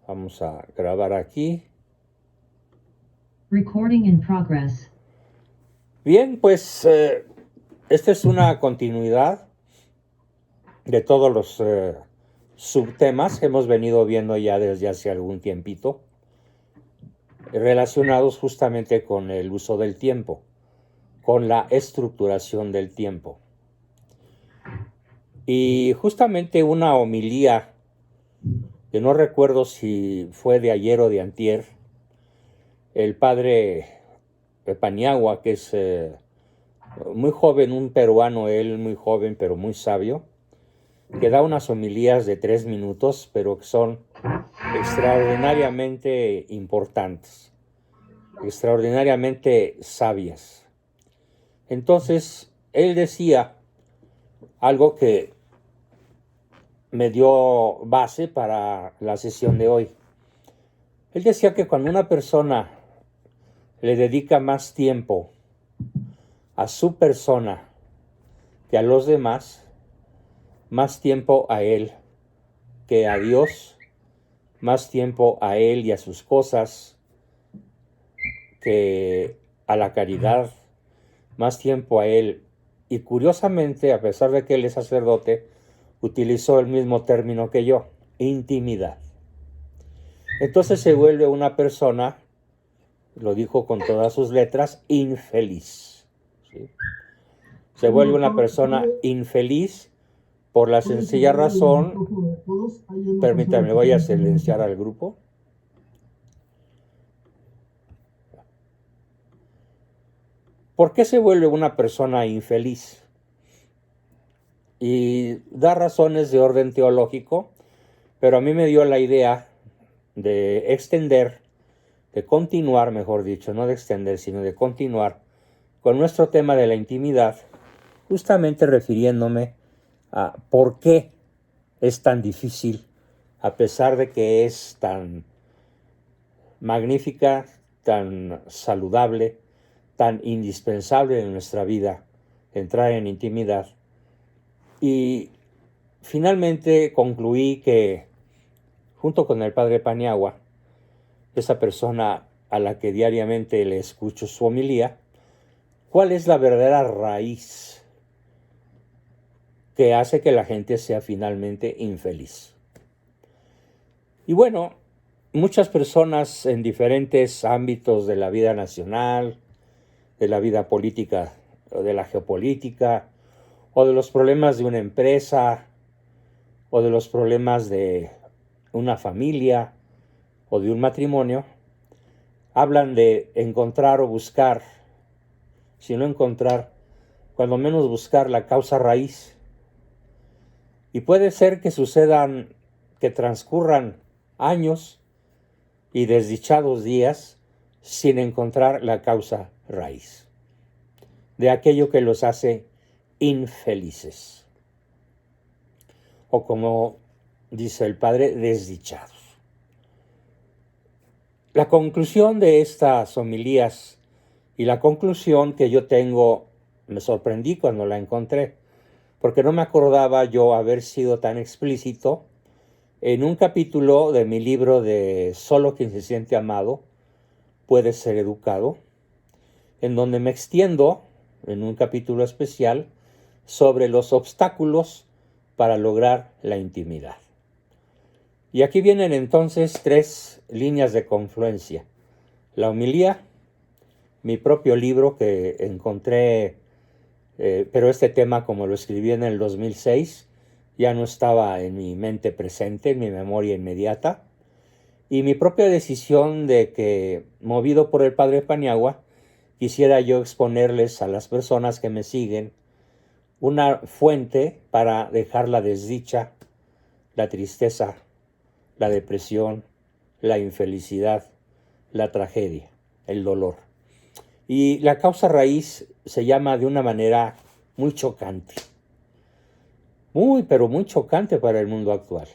Vamos a grabar aquí. Recording in progress. Bien, pues esta es una continuidad de todos los subtemas que hemos venido viendo ya desde hace algún tiempito, relacionados justamente con el uso del tiempo, con la estructuración del tiempo. Y justamente una homilía, que no recuerdo si fue de ayer o de antier, el padre Paniagua, que es muy joven, un peruano, él muy joven pero muy sabio, que da unas homilías de 3 minutos, pero que son extraordinariamente importantes, extraordinariamente sabias. Entonces, él decía algo que me dio base para la sesión de hoy. Él decía que cuando una persona le dedica más tiempo a su persona que a los demás, más tiempo a él que a Dios, más tiempo a él y a sus cosas que a la caridad, más tiempo a él. Y curiosamente, a pesar de que él es sacerdote, utilizó el mismo término que yo, intimidad. Entonces se vuelve una persona, lo dijo con todas sus letras, infeliz. ¿Sí? Se vuelve una persona infeliz por la sencilla razón, permítanme, voy a silenciar al grupo. ¿Por qué se vuelve una persona infeliz? Y da razones de orden teológico, pero a mí me dio la idea de extender, de continuar, mejor dicho, no de extender, sino de continuar con nuestro tema de la intimidad, justamente refiriéndome a por qué es tan difícil, a pesar de que es tan magnífica, tan saludable, tan indispensable en nuestra vida, entrar en intimidad. Y finalmente concluí que, junto con el padre Paniagua, esa persona a la que diariamente le escucho su homilía, ¿cuál es la verdadera raíz que hace que la gente sea finalmente infeliz? Y bueno, muchas personas en diferentes ámbitos de la vida nacional, de la vida política, o de la geopolítica, o de los problemas de una empresa, o de los problemas de una familia, o de un matrimonio, hablan de encontrar o buscar, si no encontrar, cuando menos buscar la causa raíz. Y puede ser que sucedan, que transcurran años y desdichados días sin encontrar la causa raíz de aquello que los hace infelices. O como dice el padre, desdichados. La conclusión de estas homilías y la conclusión que yo tengo, me sorprendí cuando la encontré, porque no me acordaba yo haber sido tan explícito en un capítulo de mi libro de Solo quien se siente amado puede ser educado, en donde me extiendo en un capítulo especial sobre los obstáculos para lograr la intimidad. Y aquí vienen entonces 3 líneas de confluencia: la homilía, mi propio libro que encontré, pero este tema, como lo escribí en el 2006, ya no estaba en mi mente presente, en mi memoria inmediata, y mi propia decisión de que, movido por el padre Paniagua, quisiera yo exponerles a las personas que me siguen una fuente para dejar la desdicha, la tristeza, la depresión, la infelicidad, la tragedia, el dolor. Y la causa raíz se llama de una manera muy chocante, pero muy chocante para el mundo actual.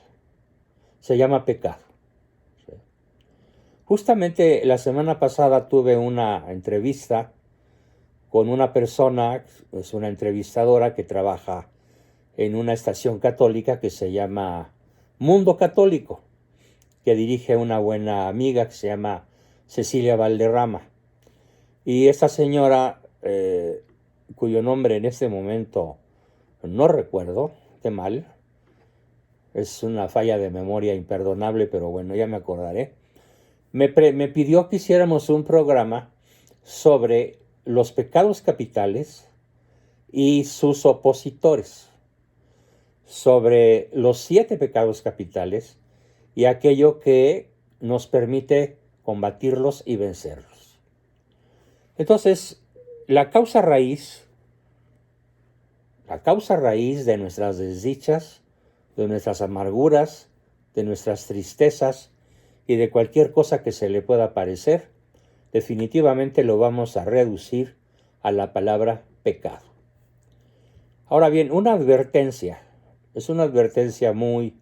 Se llama pecado. Justamente la semana pasada tuve una entrevista con una persona, es una entrevistadora que trabaja en una estación católica que se llama Mundo Católico. que dirige una buena amiga que se llama Cecilia Valderrama. Y esta señora, cuyo nombre en este momento no recuerdo, qué mal, es una falla de memoria imperdonable, pero bueno, ya me acordaré, me pidió que hiciéramos un programa sobre los pecados capitales y sus opositores, sobre los 7 pecados capitales y aquello que nos permite combatirlos y vencerlos. Entonces, la causa raíz de nuestras desdichas, de nuestras amarguras, de nuestras tristezas y de cualquier cosa que se le pueda parecer, definitivamente lo vamos a reducir a la palabra pecado. Ahora bien, una advertencia, es una advertencia muy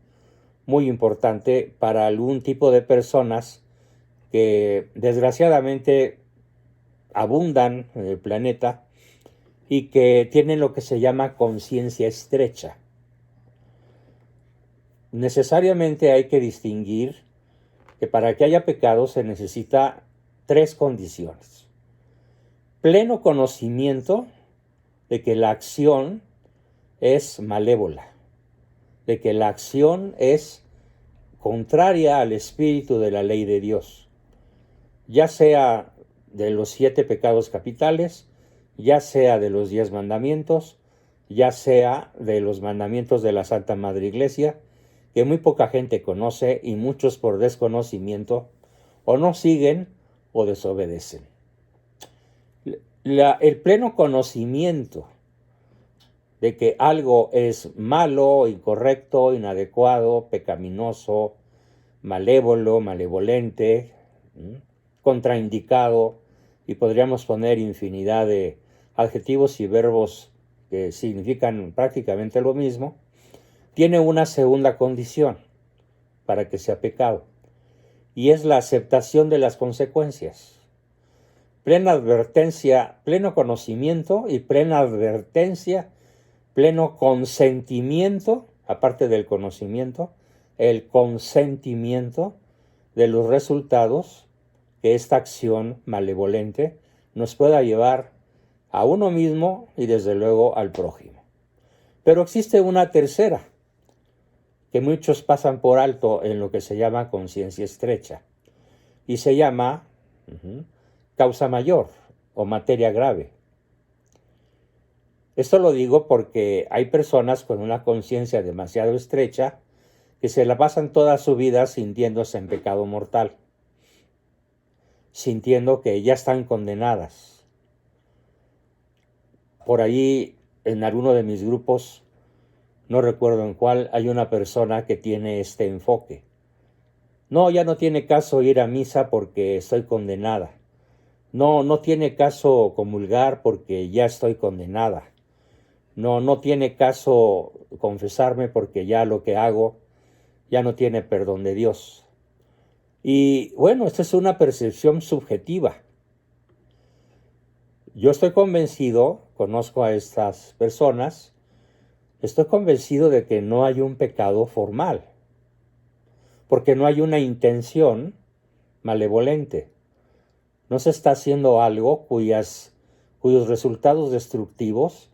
importante para algún tipo de personas que desgraciadamente abundan en el planeta y que tienen lo que se llama conciencia estrecha. Necesariamente hay que distinguir que para que haya pecado se necesita 3 condiciones. Pleno conocimiento de que la acción es malévola, de que la acción es contraria al espíritu de la ley de Dios, ya sea de los 7 pecados capitales, ya sea de los 10 mandamientos, ya sea de los mandamientos de la Santa Madre Iglesia, que muy poca gente conoce y muchos por desconocimiento o no siguen o desobedecen. El pleno conocimiento de que algo es malo, incorrecto, inadecuado, pecaminoso, malévolo, malevolente, contraindicado, y podríamos poner infinidad de adjetivos y verbos que significan prácticamente lo mismo, tiene una segunda condición para que sea pecado, y es la aceptación de las consecuencias. Plena advertencia, pleno conocimiento y plena advertencia, pleno consentimiento, aparte del conocimiento, el consentimiento de los resultados que esta acción malevolente nos pueda llevar a uno mismo y desde luego al prójimo. Pero existe una tercera, que muchos pasan por alto en lo que se llama conciencia estrecha, y se llama causa mayor o materia grave. Esto lo digo porque hay personas con una conciencia demasiado estrecha que se la pasan toda su vida sintiéndose en pecado mortal, sintiendo que ya están condenadas. Por ahí, en alguno de mis grupos, no recuerdo en cuál, hay una persona que tiene este enfoque. No, ya no tiene caso ir a misa porque estoy condenada. No tiene caso comulgar porque ya estoy condenada. No tiene caso confesarme porque ya lo que hago ya no tiene perdón de Dios. Y bueno, esta es una percepción subjetiva. Yo estoy convencido, conozco a estas personas, estoy convencido de que no hay un pecado formal, porque no hay una intención malevolente. No se está haciendo algo cuyos resultados destructivos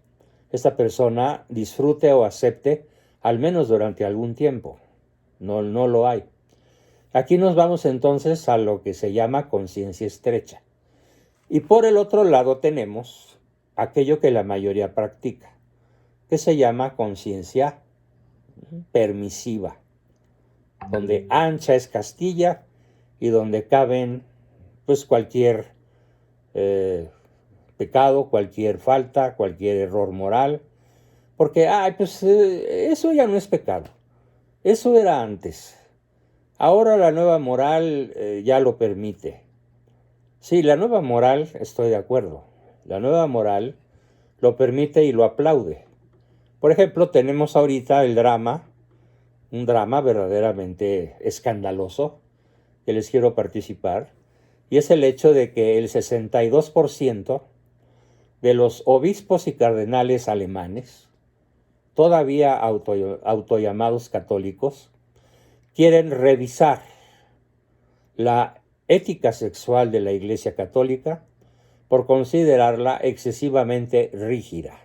esta persona disfrute o acepte, al menos durante algún tiempo. No lo hay. Aquí nos vamos entonces a lo que se llama conciencia estrecha. Y por el otro lado tenemos aquello que la mayoría practica, que se llama conciencia permisiva, donde ancha es Castilla y donde caben pues cualquier pecado, cualquier falta, cualquier error moral, porque eso ya no es pecado, eso era antes. Ahora la nueva moral ya lo permite. Sí, la nueva moral, estoy de acuerdo. La nueva moral lo permite y lo aplaude. Por ejemplo, tenemos ahorita el drama, un drama verdaderamente escandaloso, que les quiero participar, y es el hecho de que el 62% de los obispos y cardenales alemanes, todavía autollamados católicos, quieren revisar la ética sexual de la Iglesia Católica por considerarla excesivamente rígida.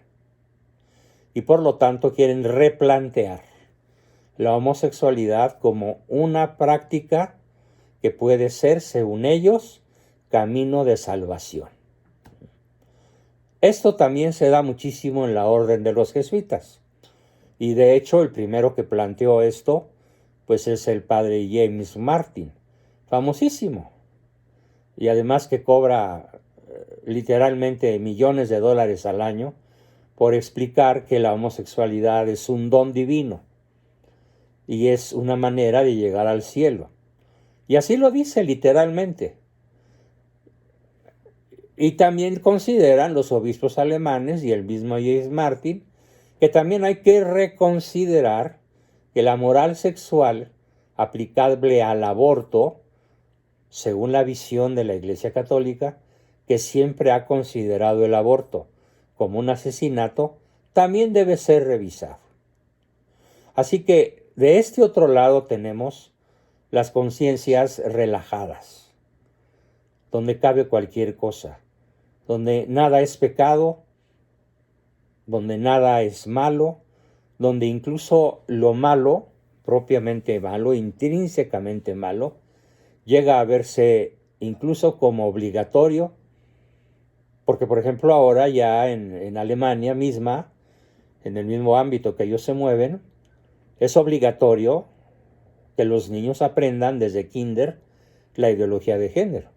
Y por lo tanto quieren replantear la homosexualidad como una práctica que puede ser, según ellos, camino de salvación. Esto también se da muchísimo en la orden de los jesuitas. Y de hecho, el primero que planteó esto, pues es el padre James Martin, famosísimo. Y además que cobra literalmente millones de dólares al año por explicar que la homosexualidad es un don divino y es una manera de llegar al cielo. Y así lo dice literalmente. Y también consideran los obispos alemanes y el mismo James Martin que también hay que reconsiderar que la moral sexual aplicable al aborto, según la visión de la Iglesia Católica, que siempre ha considerado el aborto como un asesinato, también debe ser revisado. Así que de este otro lado tenemos las conciencias relajadas, donde cabe cualquier cosa, donde nada es pecado, donde nada es malo, donde incluso lo malo, propiamente malo, intrínsecamente malo, llega a verse incluso como obligatorio, porque por ejemplo ahora ya en Alemania misma, en el mismo ámbito que ellos se mueven, es obligatorio que los niños aprendan desde kinder la ideología de género.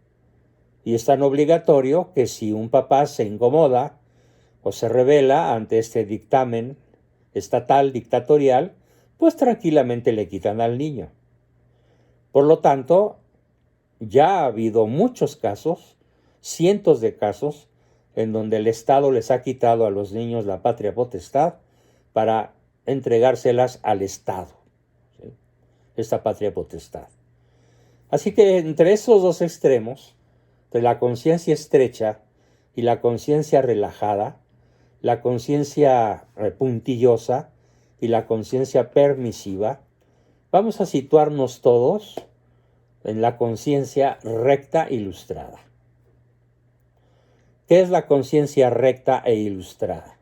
Y es tan obligatorio que si un papá se incomoda o se rebela ante este dictamen estatal dictatorial, pues tranquilamente le quitan al niño. Por lo tanto, ya ha habido muchos casos, cientos de casos, en donde el Estado les ha quitado a los niños la patria potestad para entregárselas al Estado, ¿sí? Esta patria potestad. Así que entre esos dos extremos, de la conciencia estrecha y la conciencia relajada, la conciencia puntillosa y la conciencia permisiva, vamos a situarnos todos en la conciencia recta e ilustrada. ¿Qué es la conciencia recta e ilustrada?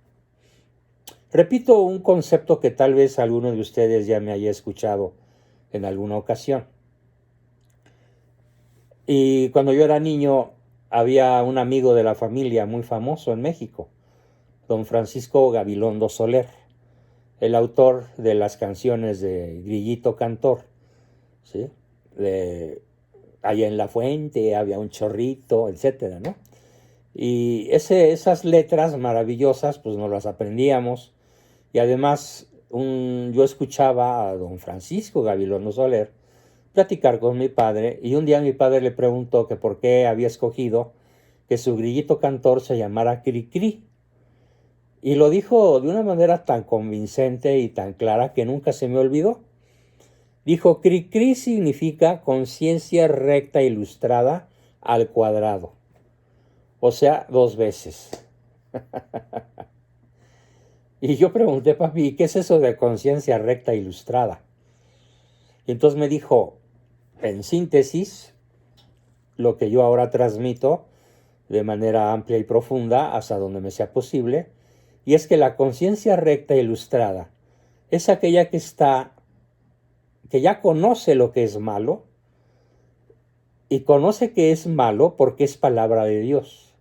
Repito un concepto que tal vez alguno de ustedes ya me haya escuchado en alguna ocasión. Y cuando yo era niño, había un amigo de la familia muy famoso en México, don Francisco Gabilondo Soler, el autor de las canciones de Grillito Cantor, ¿sí? Allá en la fuente había un chorrito, etcétera, ¿no? Y esas letras maravillosas, pues nos las aprendíamos. Y además, yo escuchaba a don Francisco Gabilondo Soler platicar con mi padre, y un día mi padre le preguntó que por qué había escogido que su grillito cantor se llamara Cricri. Y lo dijo de una manera tan convincente y tan clara que nunca se me olvidó. Dijo, Cricri significa conciencia recta ilustrada al cuadrado. O sea, 2 veces. Y yo pregunté, papi, ¿qué es eso de conciencia recta ilustrada? Y entonces me dijo, en síntesis, lo que yo ahora transmito de manera amplia y profunda, hasta donde me sea posible, y es que la conciencia recta e ilustrada es aquella que ya conoce lo que es malo, y conoce que es malo porque es palabra de Dios,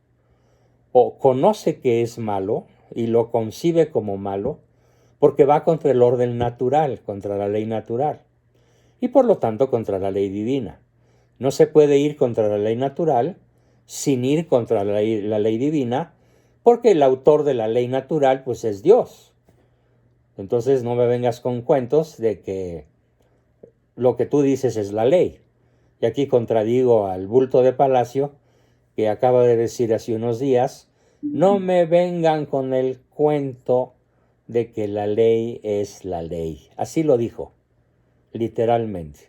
o conoce que es malo y lo concibe como malo porque va contra el orden natural, contra la ley natural, y por lo tanto contra la ley divina. No se puede ir contra la ley natural sin ir contra la ley divina, porque el autor de la ley natural pues es Dios. Entonces no me vengas con cuentos de que lo que tú dices es la ley. Y aquí contradigo al bulto de Palacio, que acaba de decir hace unos días, no me vengan con el cuento de que la ley es la ley. Así lo dijo, literalmente.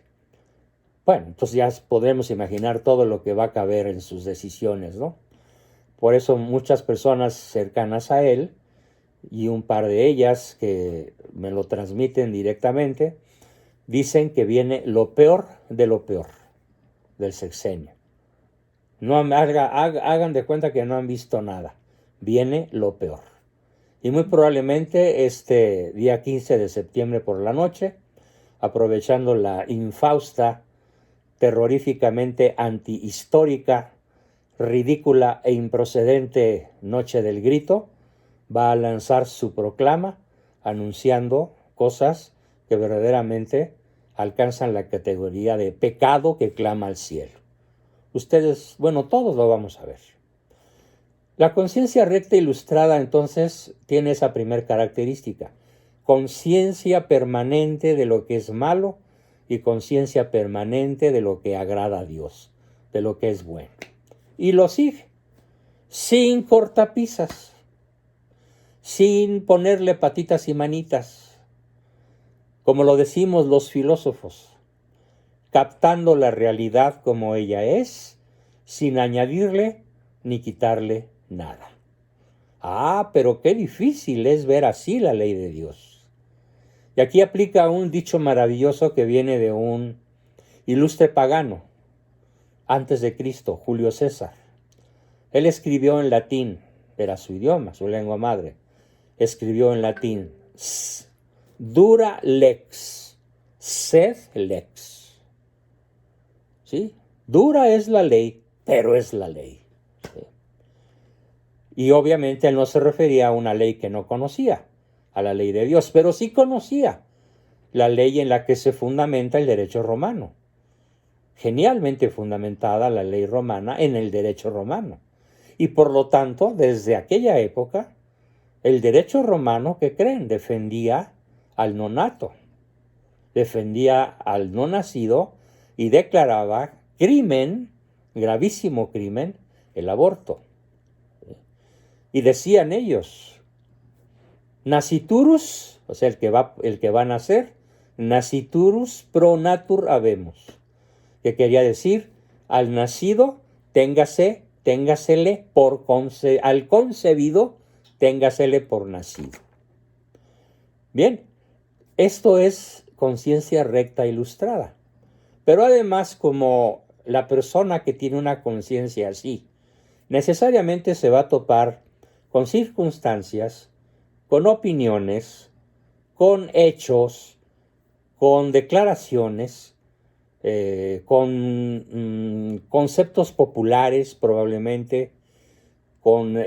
Bueno, entonces ya podremos imaginar todo lo que va a caber en sus decisiones, ¿no? Por eso muchas personas cercanas a él, y un par de ellas que me lo transmiten directamente, dicen que viene lo peor de lo peor. del sexenio. No hagan de cuenta que no han visto nada. Viene lo peor. Y muy probablemente este día 15 de septiembre por la noche, aprovechando la infausta, terroríficamente antihistórica, ridícula e improcedente Noche del Grito, va a lanzar su proclama anunciando cosas que verdaderamente alcanzan la categoría de pecado que clama al cielo. Ustedes, bueno, todos lo vamos a ver. La conciencia recta ilustrada entonces tiene esa primera característica: conciencia permanente de lo que es malo y conciencia permanente de lo que agrada a Dios, de lo que es bueno. Y lo sigue, sin cortapisas, sin ponerle patitas y manitas, como lo decimos los filósofos, captando la realidad como ella es, sin añadirle ni quitarle nada. Ah, pero qué difícil es ver así la ley de Dios. Y aquí aplica un dicho maravilloso que viene de un ilustre pagano, antes de Cristo, Julio César. Él escribió en latín, era su idioma, su lengua madre. Escribió en latín: dura lex, sed lex. ¿Sí? Dura es la ley, pero es la ley. ¿Sí? Y obviamente él no se refería a una ley que no conocía, a la ley de Dios, pero sí conocía la ley en la que se fundamenta el derecho romano. Genialmente fundamentada la ley romana en el derecho romano. Y por lo tanto, desde aquella época, el derecho romano, ¿qué creen? Defendía al nonato, defendía al no nacido y declaraba crimen, gravísimo crimen, el aborto. Y decían ellos: nasciturus, o sea, el que va a nacer, nasciturus pro natur habemus, que quería decir, al nacido, téngasele por al concebido, téngasele por nacido. Bien, esto es conciencia recta ilustrada. Pero además, como la persona que tiene una conciencia así, necesariamente se va a topar con circunstancias, con opiniones, con hechos, con declaraciones, con conceptos populares probablemente, con,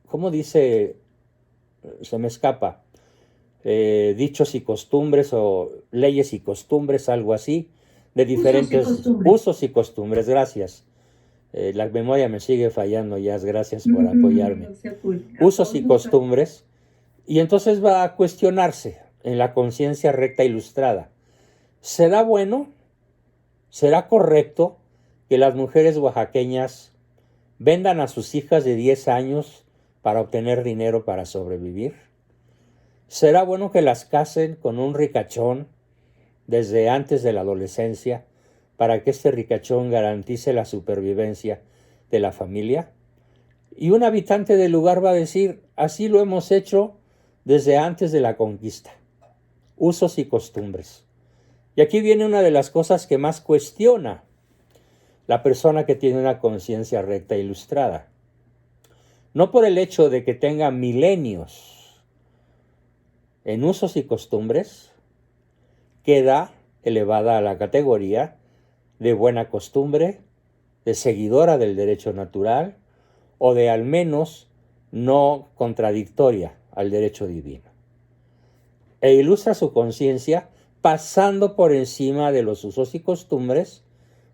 ¿cómo dice? Se me escapa. Dichos y costumbres o leyes y costumbres, algo así, de diferentes usos y costumbres. Gracias. La memoria me sigue fallando, Jazz, gracias por apoyarme. Usos y costumbres. Y entonces va a cuestionarse en la conciencia recta ilustrada: ¿será bueno, será correcto que las mujeres oaxaqueñas vendan a sus hijas de 10 años para obtener dinero para sobrevivir? ¿Será bueno que las casen con un ricachón desde antes de la adolescencia para que este ricachón garantice la supervivencia de la familia? Y un habitante del lugar va a decir: así lo hemos hecho desde antes de la conquista. Usos y costumbres. Y aquí viene una de las cosas que más cuestiona la persona que tiene una conciencia recta e ilustrada. No por el hecho de que tenga milenios en usos y costumbres, queda elevada a la categoría de buena costumbre, de seguidora del derecho natural o de al menos no contradictoria al derecho divino. E ilustra su conciencia pasando por encima de los usos y costumbres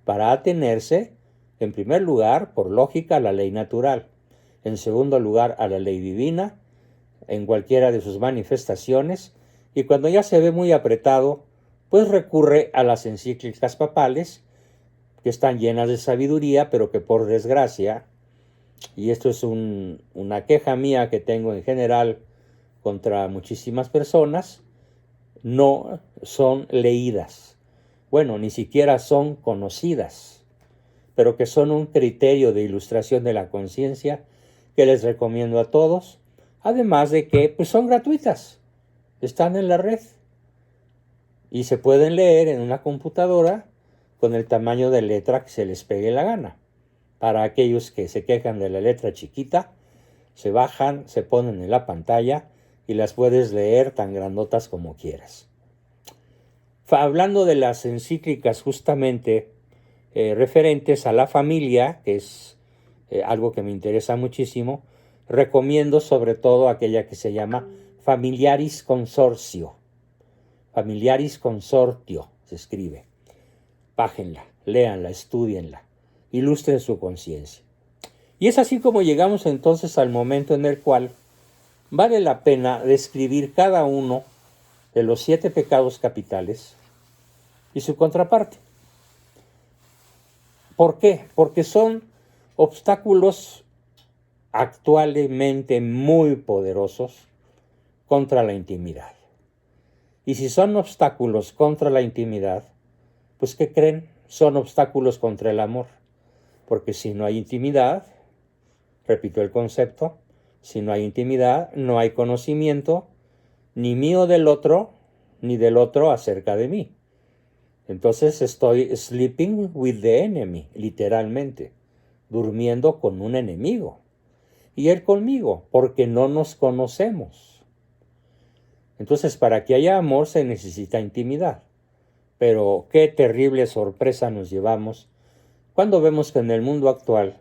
para atenerse, en primer lugar, por lógica, a la ley natural, en segundo lugar, a la ley divina, en cualquiera de sus manifestaciones, y cuando ya se ve muy apretado, pues recurre a las encíclicas papales, que están llenas de sabiduría, pero que por desgracia, y esto es una queja mía que tengo en general contra muchísimas personas, no son leídas. Bueno, ni siquiera son conocidas, pero que son un criterio de ilustración de la conciencia que les recomiendo a todos, además de que pues, son gratuitas, están en la red y se pueden leer en una computadora con el tamaño de letra que se les pegue la gana. Para aquellos que se quejan de la letra chiquita, se bajan, se ponen en la pantalla y las puedes leer tan grandotas como quieras. Hablando de las encíclicas justamente referentes a la familia, que es algo que me interesa muchísimo, recomiendo sobre todo aquella que se llama Familiaris Consortio. Familiaris Consortio se escribe. Bájenla, léanla, estúdienla, ilustren su conciencia. Y es así como llegamos entonces al momento en el cual vale la pena describir cada uno de los 7 pecados capitales y su contraparte. ¿Por qué? Porque son obstáculos actualmente muy poderosos contra la intimidad. Y si son obstáculos contra la intimidad, pues ¿qué creen? Son obstáculos contra el amor. Porque si no hay intimidad, repito el concepto, si no hay intimidad, no hay conocimiento, ni mío del otro, ni del otro acerca de mí. Entonces estoy sleeping with the enemy, literalmente, durmiendo con un enemigo. Y él conmigo, porque no nos conocemos. Entonces, para que haya amor se necesita intimidad. Pero qué terrible sorpresa nos llevamos cuando vemos que en el mundo actual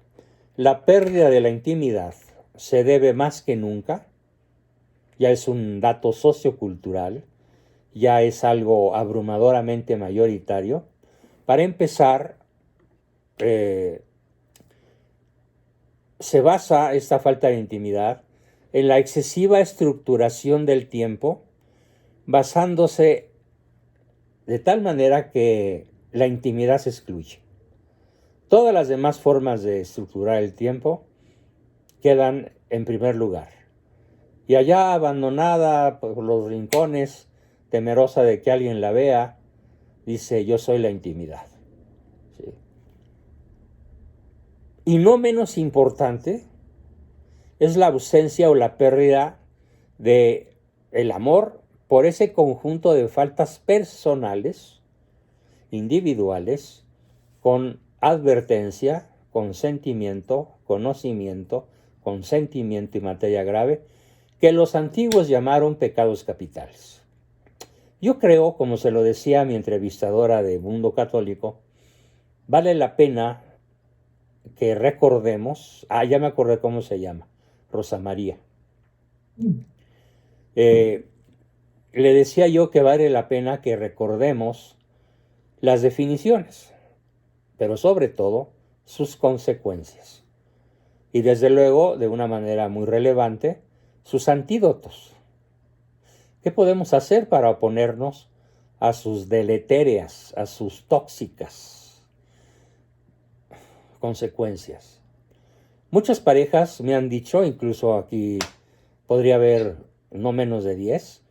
la pérdida de la intimidad se debe más que nunca, ya es un dato sociocultural, ya es algo abrumadoramente mayoritario. Para empezar, se basa esta falta de intimidad en la excesiva estructuración del tiempo, basándose de tal manera que la intimidad se excluye. Todas las demás formas de estructurar el tiempo quedan en primer lugar. Y allá abandonada por los rincones, temerosa de que alguien la vea, dice: yo soy la intimidad. ¿Sí? Y no menos importante es la ausencia o la pérdida de el amor por ese conjunto de faltas personales, individuales, con advertencia, consentimiento, conocimiento, consentimiento y materia grave, que los antiguos llamaron pecados capitales. Yo creo, como se lo decía a mi entrevistadora de Mundo Católico, vale la pena que recordemos, ya me acordé cómo se llama, Rosa María. Le decía yo que vale la pena que recordemos las definiciones, pero sobre todo sus consecuencias. Y desde luego, de una manera muy relevante, sus antídotos. ¿Qué podemos hacer para oponernos a sus deletéreas, a sus tóxicas consecuencias? Muchas parejas me han dicho, incluso aquí podría haber no menos de 10,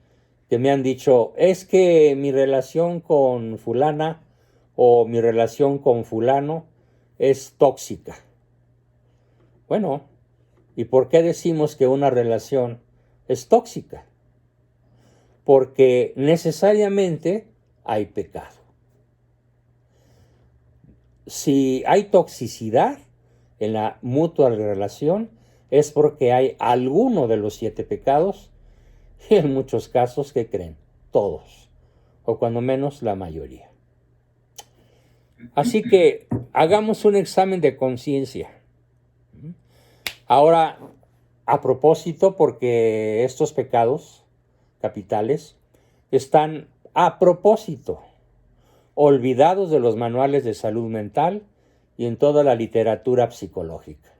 que me han dicho: es que mi relación con fulana o mi relación con fulano es tóxica. Bueno, ¿y por qué decimos que una relación es tóxica? Porque necesariamente hay pecado. Si hay toxicidad en la mutua relación, es porque hay alguno de los 7 pecados, y en muchos casos, ¿qué creen? Todos, o cuando menos la mayoría. Así que hagamos un examen de conciencia. Ahora, a propósito, porque estos pecados capitales están a propósito olvidados de los manuales de salud mental y en toda la literatura psicológica.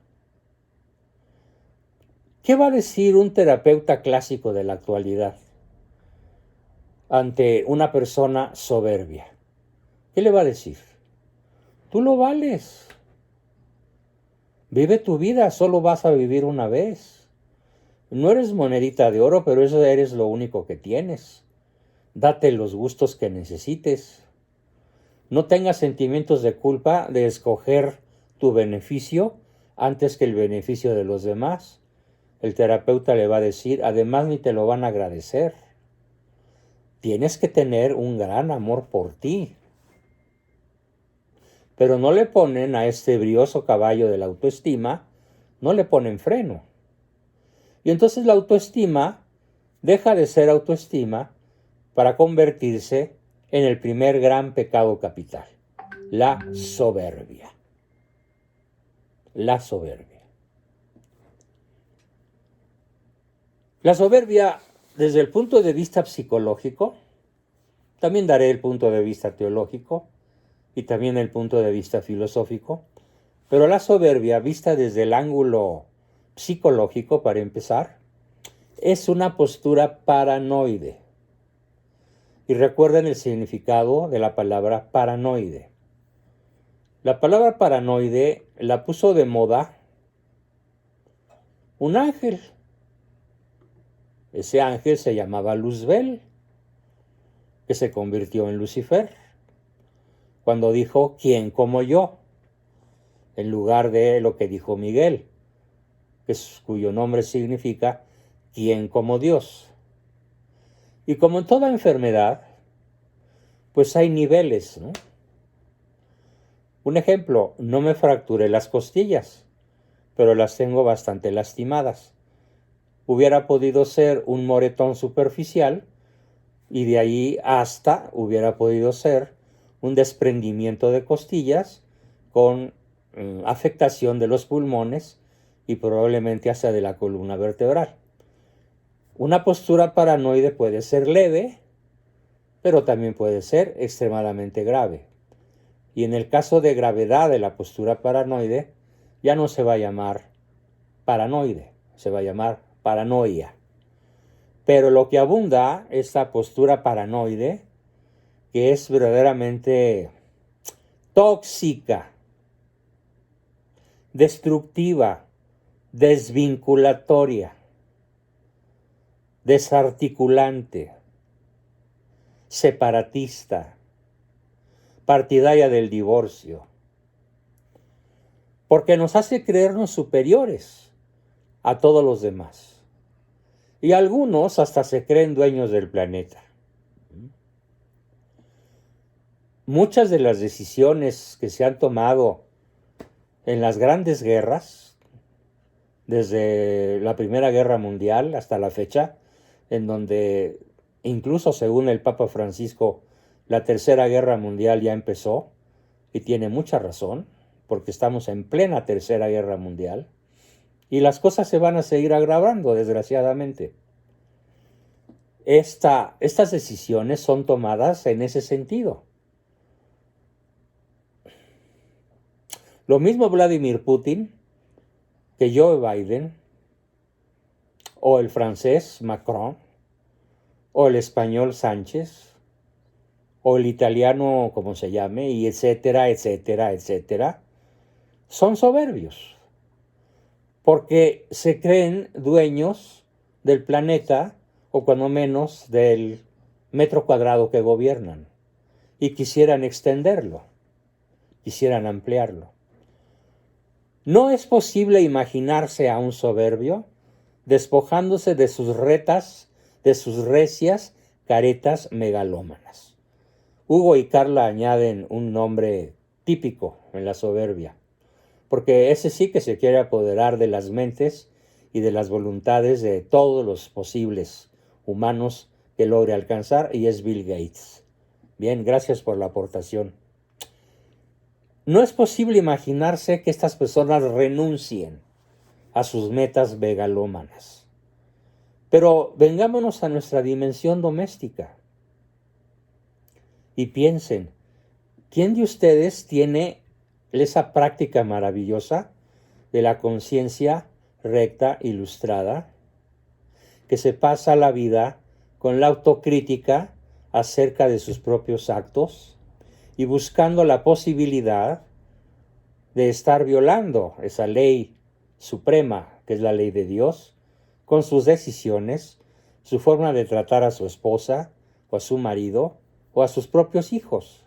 ¿Qué va a decir un terapeuta clásico de la actualidad ante una persona soberbia? ¿Qué le va a decir? Tú lo vales. Vive tu vida, solo vas a vivir una vez. No eres monedita de oro, pero eso eres lo único que tienes. Date los gustos que necesites. No tengas sentimientos de culpa de escoger tu beneficio antes que el beneficio de los demás. El terapeuta le va a decir, además ni te lo van a agradecer. Tienes que tener un gran amor por ti. pero no le ponen a este brioso caballo de la autoestima, no le ponen freno. Y entonces la autoestima deja de ser autoestima para convertirse en el primer gran pecado capital, la soberbia. La soberbia. La soberbia, desde el punto de vista psicológico, también daré el punto de vista teológico y también el punto de vista filosófico, pero la soberbia, vista desde el ángulo psicológico, para empezar, es una postura paranoide. Y recuerden el significado de la palabra paranoide. La palabra paranoide la puso de moda un ángel. Ese ángel se llamaba Luzbel, que se convirtió en Lucifer, cuando dijo, ¿quién como yo?, en lugar de lo que dijo Miguel, cuyo nombre significa ¿quién como Dios? Y como en toda enfermedad, pues hay niveles, ¿no? Un ejemplo, no me fracturé las costillas, pero las tengo bastante lastimadas. Hubiera podido ser un moretón superficial y de ahí hasta hubiera podido ser un desprendimiento de costillas con afectación de los pulmones y probablemente hasta de la columna vertebral. Una postura paranoide puede ser leve, pero también puede ser extremadamente grave. Y en el caso de gravedad de la postura paranoide, ya no se va a llamar paranoide, se va a llamar paranoia. Pero lo que abunda esta postura paranoide, que es verdaderamente tóxica, destructiva, desvinculatoria, desarticulante, separatista, partidaria del divorcio, porque nos hace creernos superiores a todos los demás. Y algunos hasta se creen dueños del planeta. Muchas de las decisiones que se han tomado en las grandes guerras, desde la Primera Guerra Mundial hasta la fecha, en donde incluso según el Papa Francisco, la Tercera Guerra Mundial ya empezó, y tiene mucha razón, porque estamos en plena Tercera Guerra Mundial, y las cosas se van a seguir agravando, desgraciadamente. Estas decisiones son tomadas en ese sentido. Lo mismo Vladimir Putin que Joe Biden, o el francés Macron, o el español Sánchez, o el italiano como se llame, y etcétera, etcétera, etcétera, son soberbios, porque se creen dueños del planeta, o cuando menos del metro cuadrado que gobiernan, y quisieran extenderlo, quisieran ampliarlo. No es posible imaginarse a un soberbio despojándose de sus retas, de sus recias caretas megalómanas. Hugo y Carla añaden un nombre típico en la soberbia, porque ese sí que se quiere apoderar de las mentes y de las voluntades de todos los posibles humanos que logre alcanzar, y es Bill Gates. Bien, gracias por la aportación. No es posible imaginarse que estas personas renuncien a sus metas megalómanas. Pero vengámonos a nuestra dimensión doméstica y piensen, ¿quién de ustedes tiene esa práctica maravillosa de la conciencia recta, ilustrada, que se pasa la vida con la autocrítica acerca de sus propios actos y buscando la posibilidad de estar violando esa ley suprema, que es la ley de Dios, con sus decisiones, su forma de tratar a su esposa, o a su marido, o a sus propios hijos?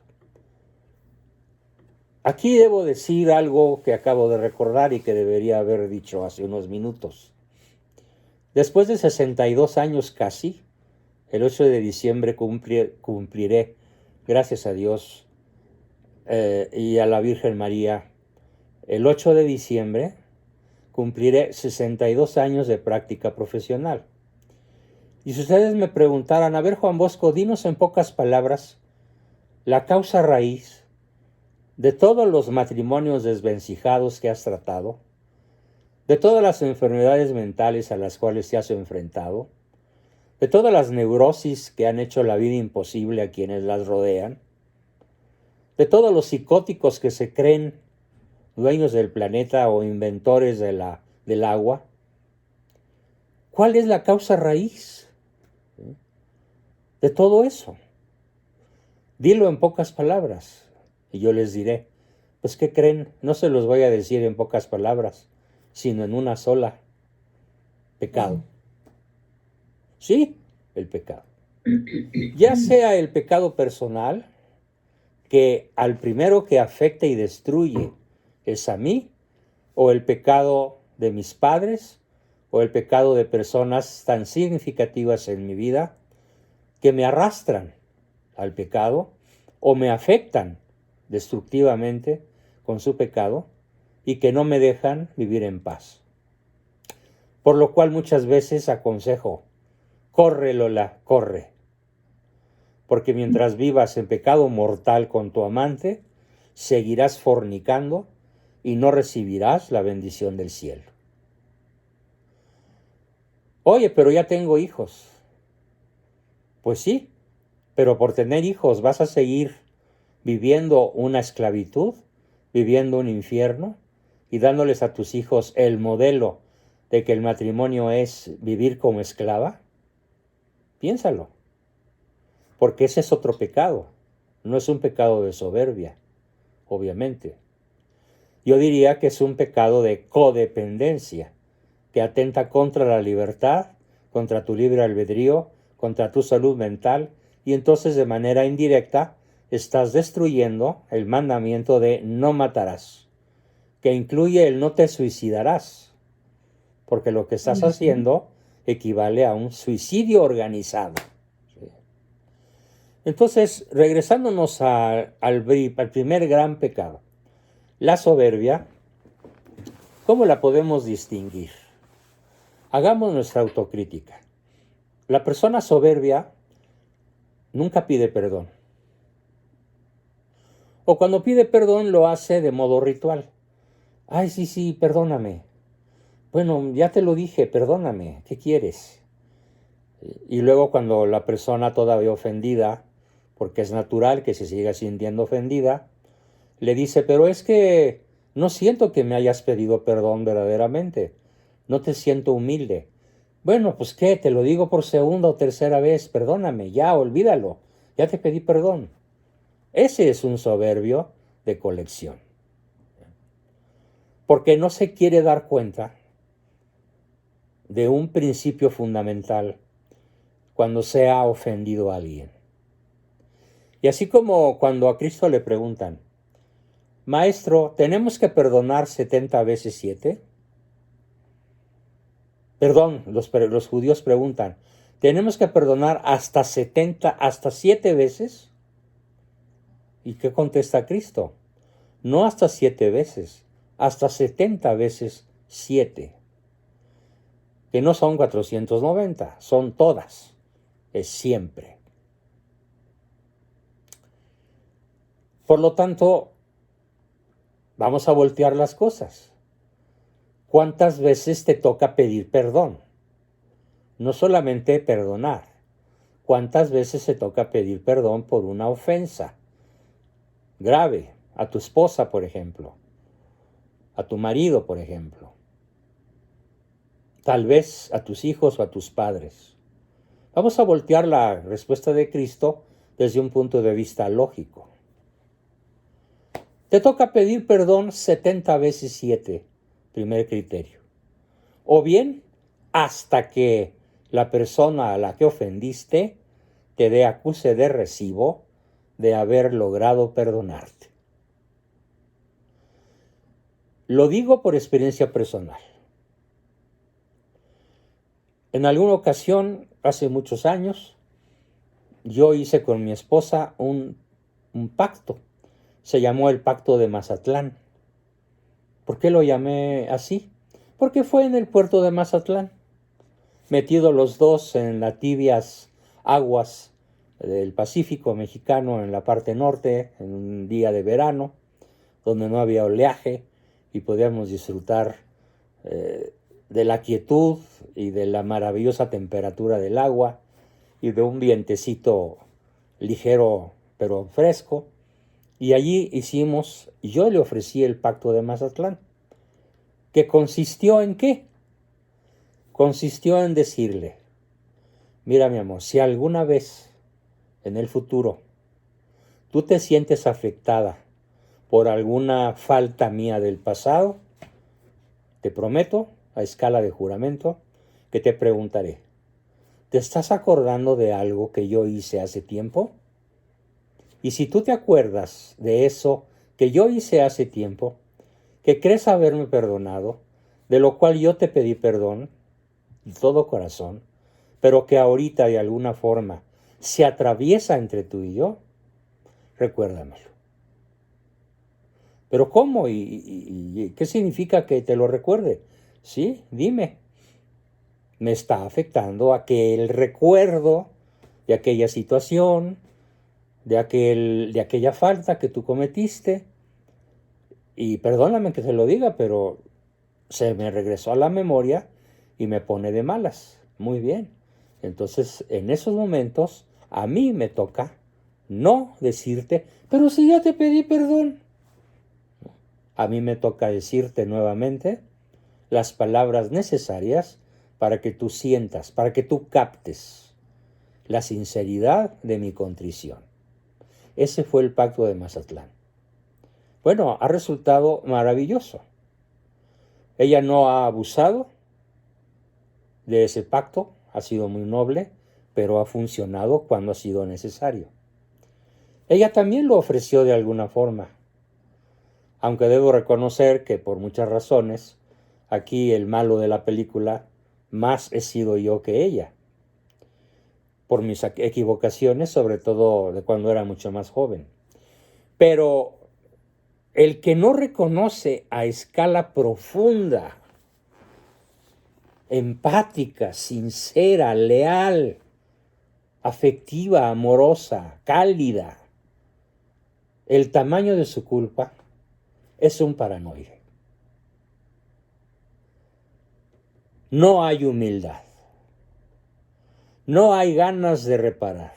Aquí debo decir algo que acabo de recordar y que debería haber dicho hace unos minutos. Después de 62 años casi, el 8 de diciembre cumpliré, gracias a Dios, y a la Virgen María, el 8 de diciembre cumpliré 62 años de práctica profesional. Y si ustedes me preguntaran, a ver, Juan Bosco, dinos en pocas palabras la causa raíz de todos los matrimonios desvencijados que has tratado, de todas las enfermedades mentales a las cuales te has enfrentado, de todas las neurosis que han hecho la vida imposible a quienes las rodean, de todos los psicóticos que se creen dueños del planeta o inventores del agua. ¿Cuál es la causa raíz de todo eso? Dilo en pocas palabras y yo les diré. Pues, ¿qué creen? No se los voy a decir en pocas palabras, sino en una sola: pecado. Sí, el pecado. Ya sea el pecado personal, que al primero que afecta y destruye es a mí, o el pecado de mis padres, o el pecado de personas tan significativas en mi vida que me arrastran al pecado o me afectan destructivamente con su pecado y que no me dejan vivir en paz. Por lo cual muchas veces aconsejo: corre, Lola, corre. Porque mientras vivas en pecado mortal con tu amante, seguirás fornicando y no recibirás la bendición del cielo. Oye, pero ya tengo hijos. Pues sí, pero por tener hijos vas a seguir viviendo una esclavitud, viviendo un infierno y dándoles a tus hijos el modelo de que el matrimonio es vivir como esclava. Piénsalo, porque ese es otro pecado, no es un pecado de soberbia, obviamente. Yo diría que es un pecado de codependencia, que atenta contra la libertad, contra tu libre albedrío, contra tu salud mental, y entonces de manera indirecta estás destruyendo el mandamiento de no matarás, que incluye el no te suicidarás, porque lo que estás haciendo equivale a un suicidio organizado. Entonces, regresándonos al primer gran pecado, la soberbia, ¿cómo la podemos distinguir? Hagamos nuestra autocrítica. La persona soberbia nunca pide perdón. O cuando pide perdón lo hace de modo ritual. Ay, sí, perdóname. Bueno, ya te lo dije, perdóname. ¿Qué quieres? Y luego cuando la persona todavía ofendida, porque es natural que se siga sintiendo ofendida, le dice, pero es que no siento que me hayas pedido perdón verdaderamente. No te siento humilde. Bueno, pues ¿qué? Te lo digo por segunda o tercera vez. Perdóname, ya, olvídalo. Ya te pedí perdón. Ese es un soberbio de colección. Porque no se quiere dar cuenta de un principio fundamental cuando se ha ofendido a alguien. Y así como cuando a Cristo le preguntan, Maestro, ¿tenemos que perdonar 70 veces 7? Perdón, los judíos preguntan, ¿tenemos que perdonar hasta 7 veces? ¿Y qué contesta Cristo? No hasta 7 veces, hasta 70 veces 7. Que no son 490, son todas, es siempre. Por lo tanto, vamos a voltear las cosas. ¿Cuántas veces te toca pedir perdón? No solamente perdonar. ¿Cuántas veces se toca pedir perdón por una ofensa grave a tu esposa, por ejemplo? A tu marido, por ejemplo. Tal vez a tus hijos o a tus padres. Vamos a voltear la respuesta de Cristo desde un punto de vista lógico. Te toca pedir perdón 70 veces 7, primer criterio. O bien, hasta que la persona a la que ofendiste te dé acuse de recibo de haber logrado perdonarte. Lo digo por experiencia personal. En alguna ocasión, hace muchos años, yo hice con mi esposa un pacto se llamó el Pacto de Mazatlán. ¿Por qué lo llamé así? Porque fue en el puerto de Mazatlán, metidos los dos en las tibias aguas del Pacífico mexicano en la parte norte, en un día de verano, donde no había oleaje y podíamos disfrutar de la quietud y de la maravillosa temperatura del agua y de un vientecito ligero pero fresco. Y allí yo le ofrecí el Pacto de Mazatlán, que consistió en ¿qué? Consistió en decirle, mira mi amor, si alguna vez en el futuro tú te sientes afectada por alguna falta mía del pasado, te prometo, a escala de juramento, que te preguntaré, ¿te estás acordando de algo que yo hice hace tiempo? Y si tú te acuerdas de eso que yo hice hace tiempo, que crees haberme perdonado, de lo cual yo te pedí perdón, de todo corazón, pero que ahorita de alguna forma se atraviesa entre tú y yo, recuérdamelo. ¿Pero cómo? ¿Y qué significa que te lo recuerde? Sí, dime. Me está afectando aquel recuerdo de aquella situación, de aquella falta que tú cometiste. Y perdóname que te lo diga, pero se me regresó a la memoria y me pone de malas. Muy bien. Entonces, en esos momentos, a mí me toca no decirte, pero si ya te pedí perdón. A mí me toca decirte nuevamente las palabras necesarias para que tú sientas, para que tú captes la sinceridad de mi contrición. Ese fue el Pacto de Mazatlán. Bueno, ha resultado maravilloso. Ella no ha abusado de ese pacto, ha sido muy noble, pero ha funcionado cuando ha sido necesario. Ella también lo ofreció de alguna forma, aunque debo reconocer que por muchas razones, aquí el malo de la película más he sido yo que ella, por mis equivocaciones, sobre todo de cuando era mucho más joven. Pero el que no reconoce a escala profunda, empática, sincera, leal, afectiva, amorosa, cálida, el tamaño de su culpa, es un paranoide. No hay humildad. No hay ganas de reparar.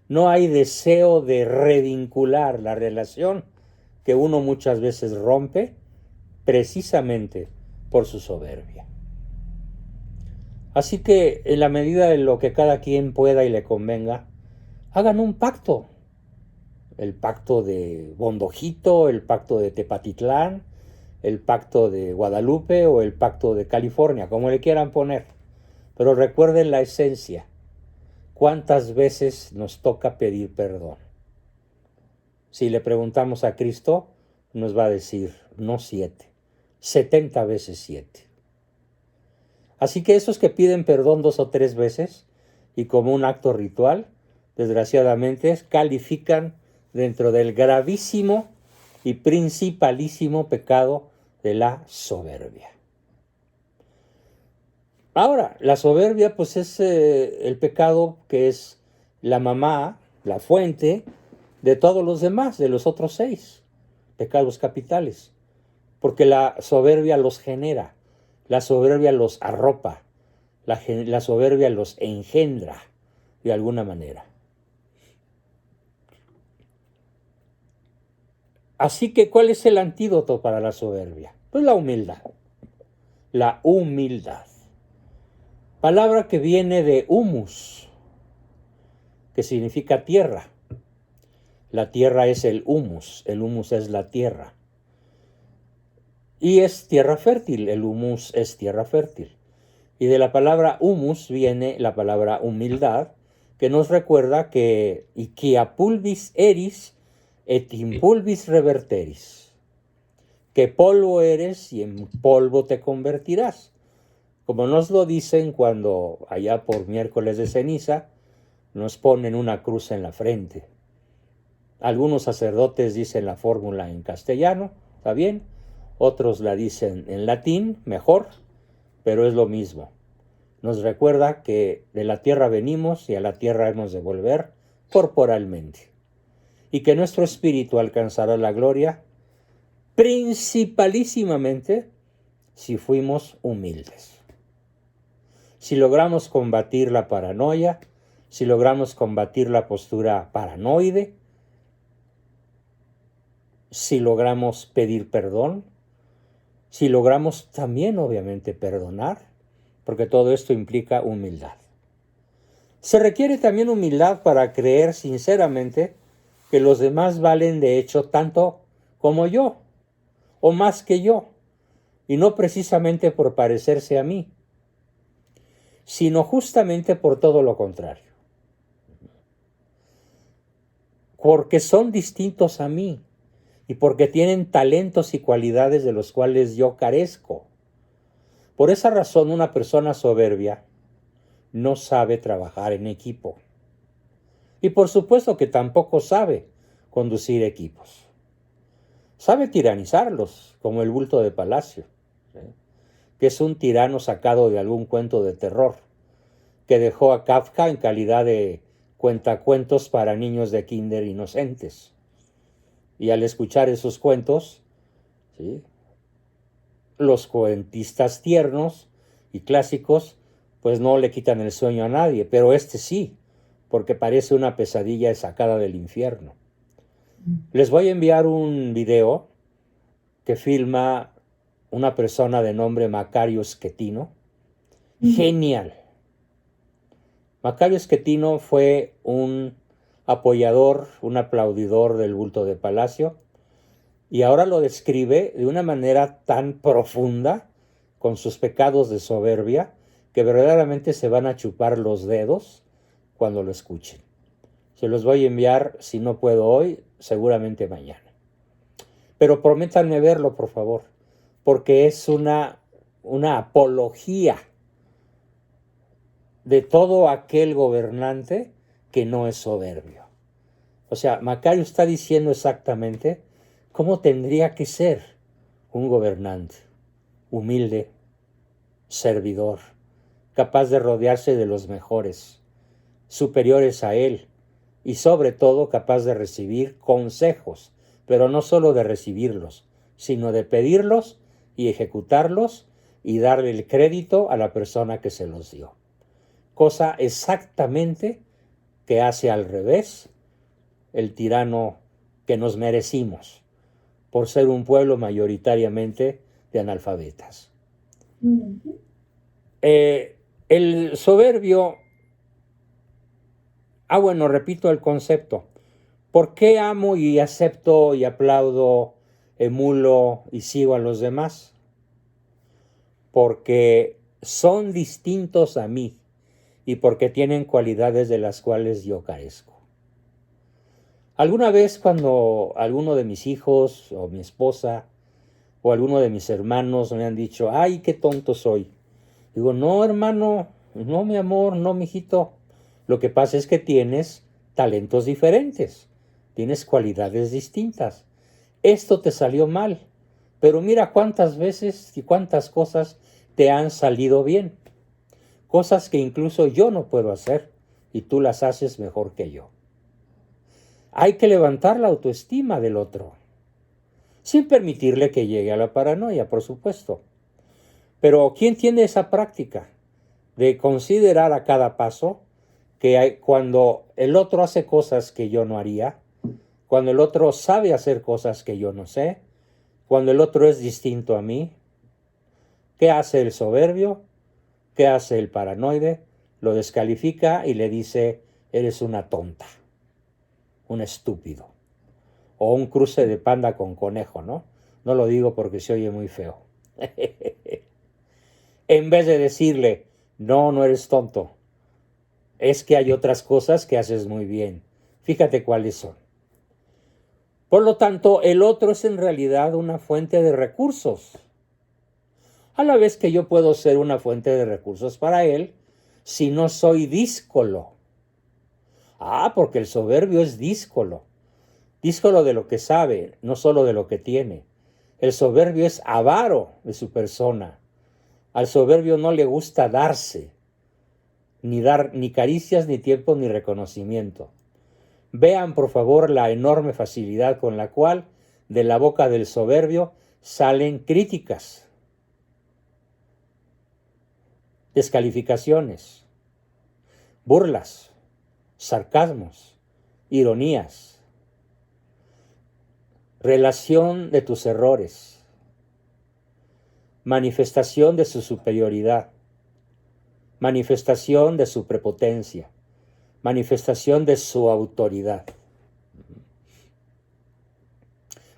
No hay deseo de revincular la relación que uno muchas veces rompe precisamente por su soberbia. Así que en la medida de lo que cada quien pueda y le convenga, hagan un pacto. El pacto de Bondojito, el pacto de Tepatitlán, el pacto de Guadalupe o el pacto de California, como le quieran poner. Pero recuerden la esencia. ¿Cuántas veces nos toca pedir perdón? Si le preguntamos a Cristo, nos va a decir, no 7, 70 veces 7. Así que esos que piden perdón 2 o 3 veces, y como un acto ritual, desgraciadamente califican dentro del gravísimo y principalísimo pecado de la soberbia. Ahora, la soberbia pues es el pecado que es la mamá, la fuente de todos los demás, de los otros 6 pecados capitales, porque la soberbia los genera, la soberbia los arropa, la soberbia los engendra de alguna manera. Así que, ¿cuál es el antídoto para la soberbia? Pues la humildad. La humildad. Palabra que viene de humus, que significa tierra. La tierra es el humus es la tierra. Y es tierra fértil, el humus es tierra fértil. Y de la palabra humus viene la palabra humildad, que nos recuerda que iquia pulvis eris et in pulvis reverteris, que polvo eres y en polvo te convertirás. Como nos lo dicen cuando allá por miércoles de ceniza nos ponen una cruz en la frente. Algunos sacerdotes dicen la fórmula en castellano, está bien. Otros la dicen en latín, mejor, pero es lo mismo. Nos recuerda que de la tierra venimos y a la tierra hemos de volver corporalmente. Y que nuestro espíritu alcanzará la gloria principalísimamente si fuimos humildes. Si logramos combatir la paranoia, si logramos combatir la postura paranoide, si logramos pedir perdón, si logramos también obviamente perdonar, porque todo esto implica humildad. Se requiere también humildad para creer sinceramente que los demás valen de hecho tanto como yo, o más que yo, y no precisamente por parecerse a mí, sino justamente por todo lo contrario. Porque son distintos a mí y porque tienen talentos y cualidades de los cuales yo carezco. Por esa razón, una persona soberbia no sabe trabajar en equipo. Y por supuesto que tampoco sabe conducir equipos. Sabe tiranizarlos, como el bulto de Palacio, ¿sí? Que es un tirano sacado de algún cuento de terror, que dejó a Kafka en calidad de cuentacuentos para niños de kinder inocentes. Y al escuchar esos cuentos, ¿sí?, los cuentistas tiernos y clásicos, pues no le quitan el sueño a nadie, pero este sí, porque parece una pesadilla sacada del infierno. Les voy a enviar un video que filma una persona de nombre Macario Schettino. Genial. Macario Schettino fue un apoyador, un aplaudidor del bulto de Palacio, y ahora lo describe de una manera tan profunda, con sus pecados de soberbia, que verdaderamente se van a chupar los dedos cuando lo escuchen. Se los voy a enviar, si no puedo hoy, seguramente mañana. Pero prométanme verlo, por favor, porque es una apología de todo aquel gobernante que no es soberbio. O sea, Macario está diciendo exactamente cómo tendría que ser un gobernante: humilde, servidor, capaz de rodearse de los mejores, superiores a él, y sobre todo capaz de recibir consejos, pero no solo de recibirlos, sino de pedirlos y ejecutarlos y darle el crédito a la persona que se los dio. Cosa exactamente que hace al revés el tirano que nos merecimos por ser un pueblo mayoritariamente de analfabetas. El soberbio... bueno, repito el concepto. ¿Por qué amo y acepto y aplaudo, emulo y sigo a los demás? Porque son distintos a mí y porque tienen cualidades de las cuales yo carezco. Alguna vez cuando alguno de mis hijos o mi esposa o alguno de mis hermanos me han dicho: ¡ay, qué tonto soy! Digo: no, hermano, no, mi amor, no, mijito. Lo que pasa es que tienes talentos diferentes, tienes cualidades distintas. Esto te salió mal, pero mira cuántas veces y cuántas cosas te han salido bien. Cosas que incluso yo no puedo hacer y tú las haces mejor que yo. Hay que levantar la autoestima del otro, sin permitirle que llegue a la paranoia, por supuesto. Pero ¿quién tiene esa práctica de considerar a cada paso que cuando el otro hace cosas que yo no haría, cuando el otro sabe hacer cosas que yo no sé, cuando el otro es distinto a mí? ¿Qué hace el soberbio? ¿Qué hace el paranoide? Lo descalifica y le dice: eres una tonta, un estúpido, o un cruce de panda con conejo, ¿no? No lo digo porque se oye muy feo. En vez de decirle: no, no eres tonto, es que hay otras cosas que haces muy bien, fíjate cuáles son. Por lo tanto, el otro es en realidad una fuente de recursos, a la vez que yo puedo ser una fuente de recursos para él si no soy díscolo. Porque el soberbio es díscolo. Díselo de lo que sabe, no solo de lo que tiene. El soberbio es avaro de su persona. Al soberbio no le gusta darse, ni dar ni caricias, ni tiempo, ni reconocimiento. Vean, por favor, la enorme facilidad con la cual de la boca del soberbio salen críticas, descalificaciones, burlas, sarcasmos, ironías, relación de tus errores, manifestación de su superioridad, manifestación de su prepotencia, manifestación de su autoridad.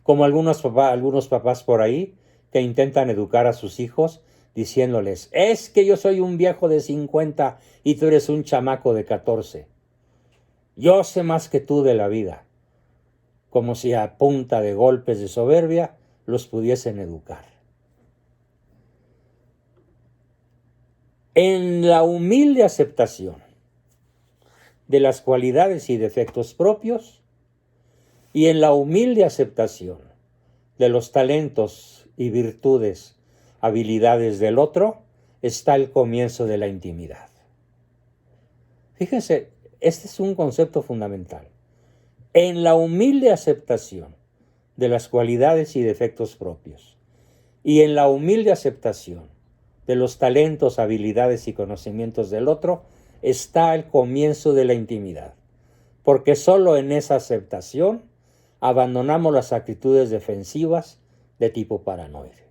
Como algunos papás por ahí que intentan educar a sus hijos diciéndoles, es que yo soy un viejo de 50 y tú eres un chamaco de 14. Yo sé más que tú de la vida. Como si a punta de golpes de soberbia los pudiesen educar. En la humilde aceptación de las cualidades y defectos propios y en la humilde aceptación de los talentos y virtudes, habilidades del otro, está el comienzo de la intimidad. Fíjense, este es un concepto fundamental. En la humilde aceptación de las cualidades y defectos propios y en la humilde aceptación de los talentos, habilidades y conocimientos del otro, está el comienzo de la intimidad. Porque solo en esa aceptación abandonamos las actitudes defensivas de tipo paranoide.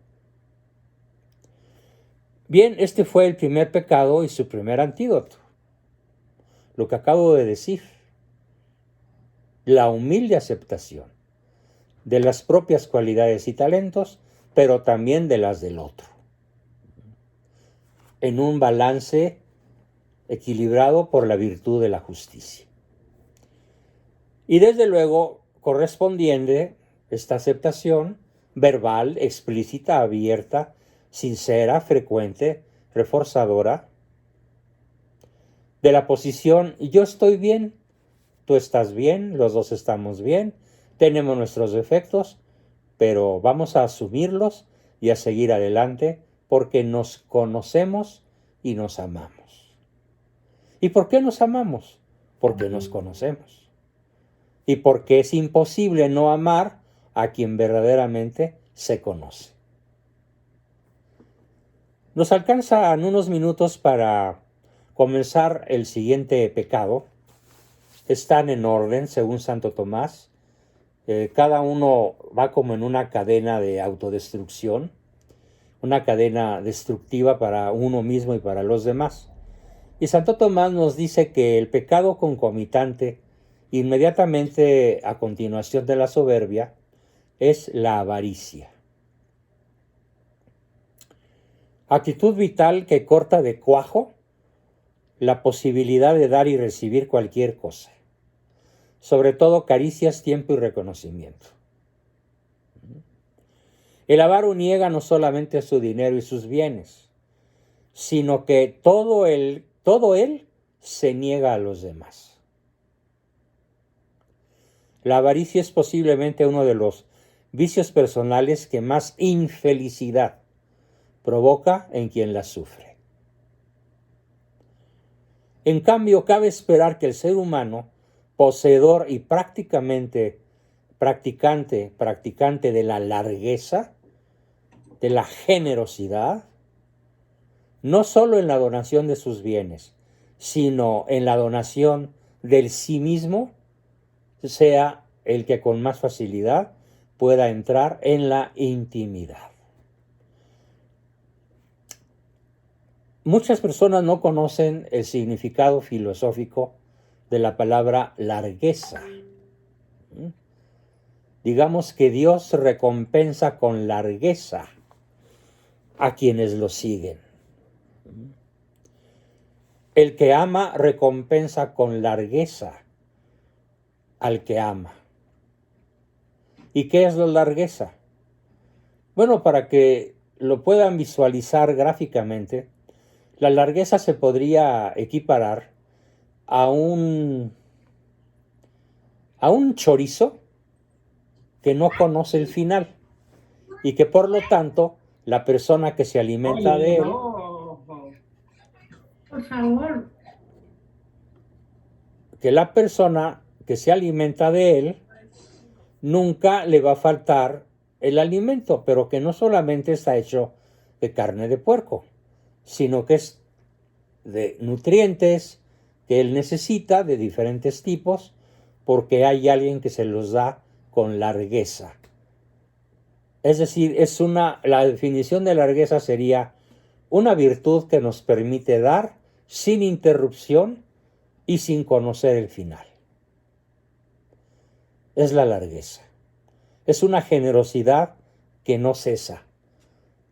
Bien, este fue el primer pecado y su primer antídoto. Lo que acabo de decir. La humilde aceptación de las propias cualidades y talentos, pero también de las del otro. En un balance equilibrado por la virtud de la justicia. Y desde luego, correspondiente esta aceptación verbal, explícita, abierta, sincera, frecuente, reforzadora, de la posición yo estoy bien, tú estás bien, los dos estamos bien, tenemos nuestros defectos, pero vamos a asumirlos y a seguir adelante porque nos conocemos y nos amamos. ¿Y por qué nos amamos? Porque nos conocemos. Y porque es imposible no amar a quien verdaderamente se conoce. Nos alcanzan unos minutos para comenzar el siguiente pecado. Están en orden, según Santo Tomás. Cada uno va como en una cadena de autodestrucción, una cadena destructiva para uno mismo y para los demás. Y Santo Tomás nos dice que el pecado concomitante, inmediatamente a continuación de la soberbia, es la avaricia. Actitud vital que corta de cuajo la posibilidad de dar y recibir cualquier cosa. Sobre todo caricias, tiempo y reconocimiento. El avaro niega no solamente su dinero y sus bienes, sino que todo él se niega a los demás. La avaricia es posiblemente uno de los vicios personales que más infelicidad provoca en quien la sufre. En cambio, cabe esperar que el ser humano, poseedor y practicante de la largueza, de la generosidad, no solo en la donación de sus bienes, sino en la donación del sí mismo, sea el que con más facilidad pueda entrar en la intimidad. Muchas personas no conocen el significado filosófico de la palabra largueza. Digamos que Dios recompensa con largueza a quienes lo siguen. El que ama recompensa con largueza al que ama. ¿Y qué es la largueza? Bueno, para que lo puedan visualizar gráficamente, la largueza se podría equiparar a un chorizo que no conoce el final y que por lo tanto la persona que se alimenta Oye, de él, no, por favor. que la persona que se alimenta de él nunca le va a faltar el alimento, pero que no solamente está hecho de carne de puerco, sino que es de nutrientes que él necesita de diferentes tipos, porque hay alguien que se los da con largueza. Es decir, la definición de largueza sería una virtud que nos permite dar sin interrupción y sin conocer el final. Es la largueza. Es una generosidad que no cesa,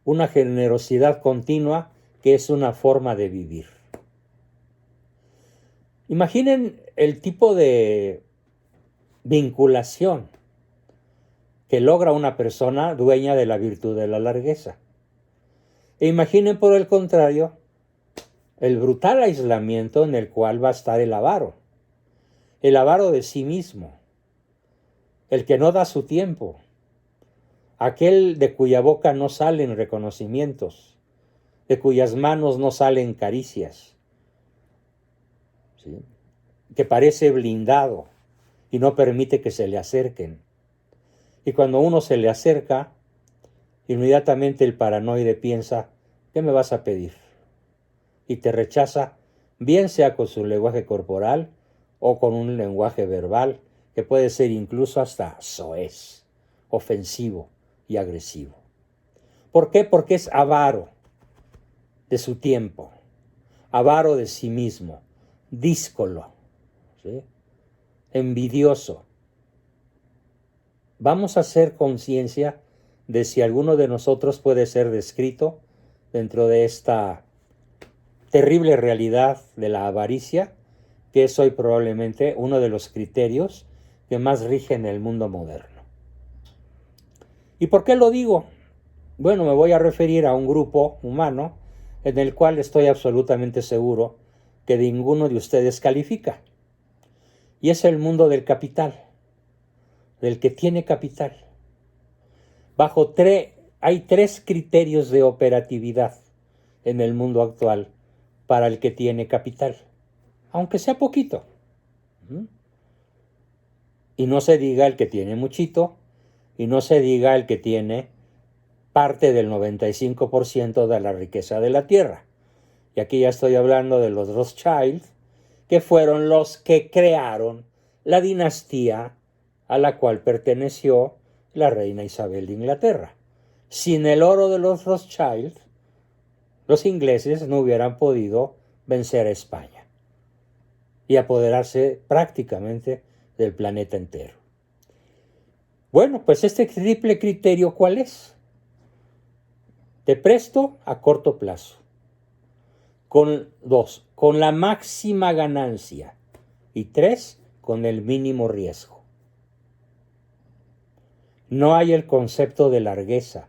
una generosidad continua que es una forma de vivir. Imaginen el tipo de vinculación que logra una persona dueña de la virtud de la largueza. E imaginen por el contrario el brutal aislamiento en el cual va a estar el avaro de sí mismo, el que no da su tiempo, aquel de cuya boca no salen reconocimientos, de cuyas manos no salen caricias, ¿sí? Que parece blindado y no permite que se le acerquen. Y cuando uno se le acerca, inmediatamente el paranoide piensa, ¿qué me vas a pedir? Y te rechaza, bien sea con su lenguaje corporal o con un lenguaje verbal que puede ser incluso hasta soez, ofensivo y agresivo. ¿Por qué? Porque es avaro de su tiempo, avaro de sí mismo, díscolo, ¿sí? Envidioso. Vamos a hacer conciencia de si alguno de nosotros puede ser descrito dentro de esta terrible realidad de la avaricia, que es hoy probablemente uno de los criterios que más rigen el mundo moderno. ¿Y por qué lo digo? Bueno, me voy a referir a un grupo humano en el cual estoy absolutamente seguro que ninguno de ustedes califica. Y es el mundo del capital, del que tiene capital. Hay tres criterios de operatividad en el mundo actual para el que tiene capital, aunque sea poquito. Y no se diga el que tiene muchito, y no se diga el que tiene parte del 95% de la riqueza de la tierra. Y aquí ya estoy hablando de los Rothschild, que fueron los que crearon la dinastía a la cual perteneció la reina Isabel de Inglaterra. Sin el oro de los Rothschild, los ingleses no hubieran podido vencer a España y apoderarse prácticamente del planeta entero. Bueno, pues este triple criterio, ¿cuál es? Te presto a corto plazo. Con la máxima ganancia. Y 3, con el mínimo riesgo. No hay el concepto de largueza,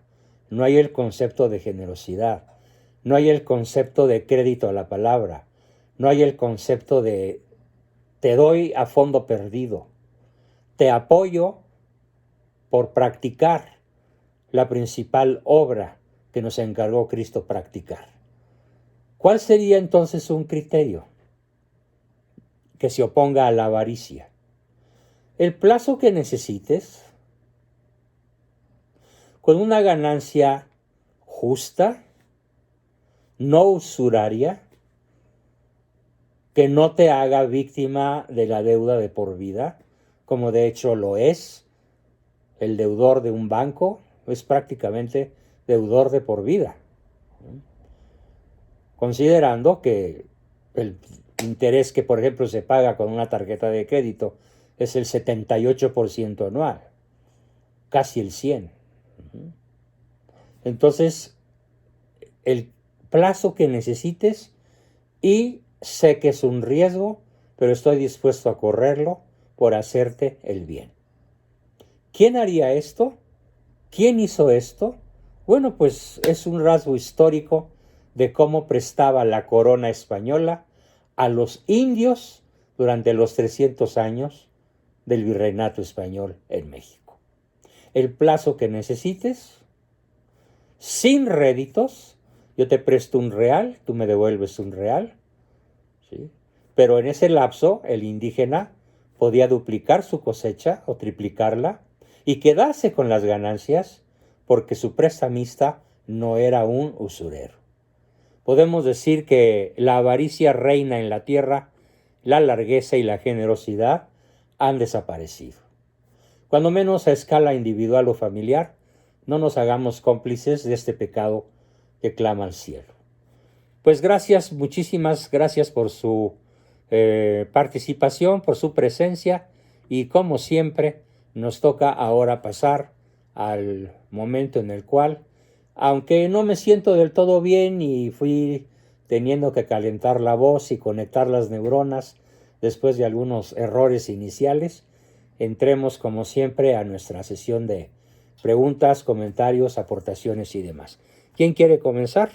no hay el concepto de generosidad, no hay el concepto de crédito a la palabra, no hay el concepto de te doy a fondo perdido, te apoyo por practicar la principal obra que nos encargó Cristo practicar. ¿Cuál sería entonces un criterio que se oponga a la avaricia? El plazo que necesites, con una ganancia justa, no usuraria, que no te haga víctima de la deuda de por vida, como de hecho lo es el deudor de un banco, es prácticamente deudor de por vida, considerando que el interés que, por ejemplo, se paga con una tarjeta de crédito es el 78% anual, casi el 100%. Entonces, el plazo que necesites, y sé que es un riesgo, pero estoy dispuesto a correrlo por hacerte el bien. ¿Quién haría esto? ¿Quién hizo esto? Bueno, pues es un rasgo histórico de cómo prestaba la corona española a los indios durante los 300 años del virreinato español en México. el plazo que necesites, sin réditos. Yo te presto un real, tú me devuelves un real, ¿sí? Pero en ese lapso el indígena podía duplicar su cosecha o triplicarla y quedarse con las ganancias porque su prestamista no era un usurero. Podemos decir que la avaricia reina en la tierra, la largueza y la generosidad han desaparecido. Cuando menos a escala individual o familiar, no nos hagamos cómplices de este pecado que clama al cielo. Pues gracias, muchísimas gracias por su participación, por su presencia, y como siempre nos toca ahora pasar al momento en el cual, aunque no me siento del todo bien y fui teniendo que calentar la voz y conectar las neuronas después de algunos errores iniciales, entremos como siempre a nuestra sesión de preguntas, comentarios, aportaciones y demás. ¿Quién quiere comenzar?